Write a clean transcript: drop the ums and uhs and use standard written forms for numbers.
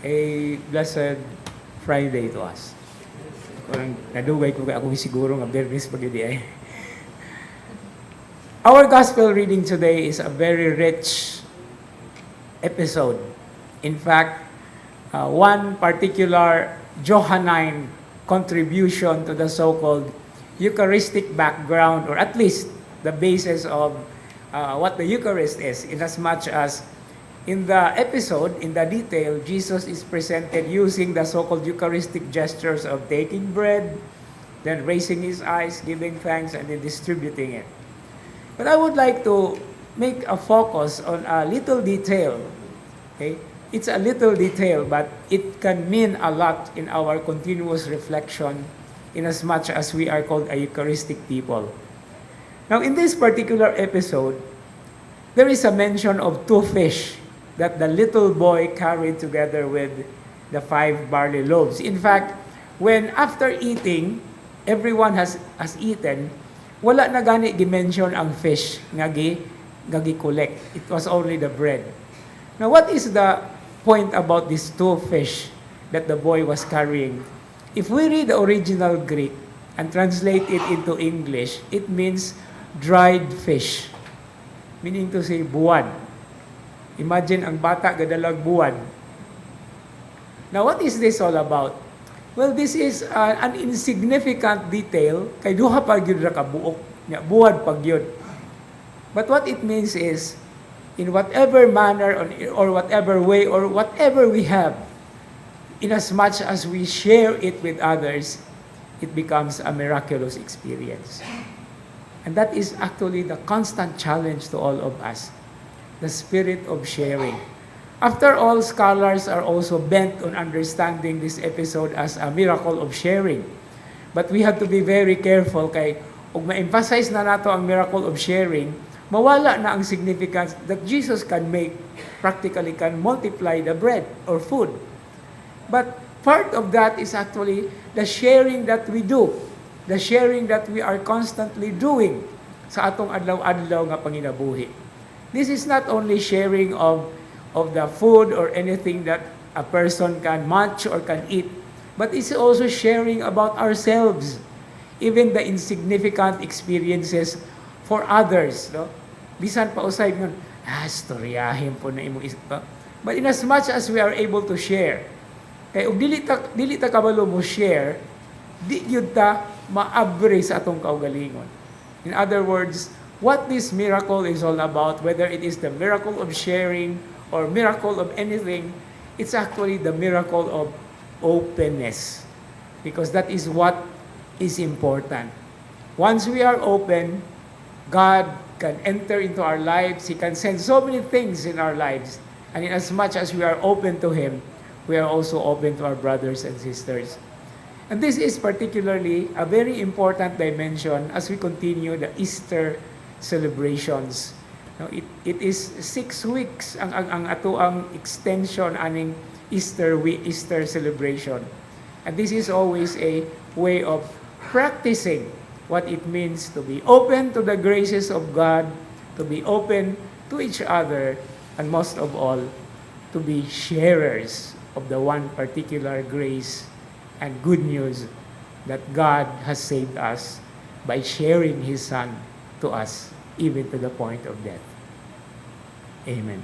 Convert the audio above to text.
a blessed Friday to us. Kung nadugay ko ako siguro nga Bernis pag ay. Our gospel reading today is a very rich episode. In fact, one particular Johannine contribution to the so-called Eucharistic background, or at least the basis of what the Eucharist is, in as much as in the episode, in the detail, Jesus is presented using the so-called Eucharistic gestures of taking bread, then raising his eyes, giving thanks, and then distributing it. But I would like to make a focus on a little detail. Okay? It's a little detail, but it can mean a lot in our continuous reflection in as much as we are called a Eucharistic people. Now, in this particular episode, there is a mention of 2 fish that the little boy carried together with the 5 barley loaves. In fact, when after eating, everyone has eaten, wala na gani dimension ang fish nga collect. It was only the bread. Now, what is the point about these 2 fish that the boy was carrying? If we read the original Greek and translate it into English, it means dried fish. Meaning to say, buwan. Imagine ang bata gadalag buwan. Now, what is this all about? Well, this is an insignificant detail kay duha pa gyud ra ka buok, nya buwan pag yun. But what it means is, in whatever manner or whatever way or whatever we have, in as much as we share it with others, it becomes a miraculous experience. And that is actually the constant challenge to all of us. The spirit of sharing. After all, scholars are also bent on understanding this episode as a miracle of sharing. But we have to be very careful kay ug ma-emphasize na nato ang miracle of sharing, mawala na ang significance that Jesus can practically can multiply the bread or food. But part of that is actually the sharing that we do, the sharing that we are constantly doing sa atong adlaw-adlaw nga panginabuhi. This is not only sharing of the food or anything that a person can munch or can eat, but it's also sharing about ourselves, even the insignificant experiences for others. No? Bisan pa usay ngon, storyahin po na imong isip. But in as much as we are able to share, kay ug dili ta kabalo mo share, di gyud ta maabre sa atong kaugalingon. In other words, what this miracle is all about, whether it is the miracle of sharing or miracle of anything, it's actually the miracle of openness. Because that is what is important. Once we are open, God can enter into our lives. He can send so many things in our lives. And in as much as we are open to Him, we are also open to our brothers and sisters. And this is particularly a very important dimension as we continue the Easter celebrations. No, it is 6 weeks ang ato ang extension aning Easter celebration. And this is always a way of practicing what it means to be open to the graces of God, to be open to each other, and most of all, to be sharers of the one particular grace and good news that God has saved us by sharing His Son to us, even to the point of death. Amen.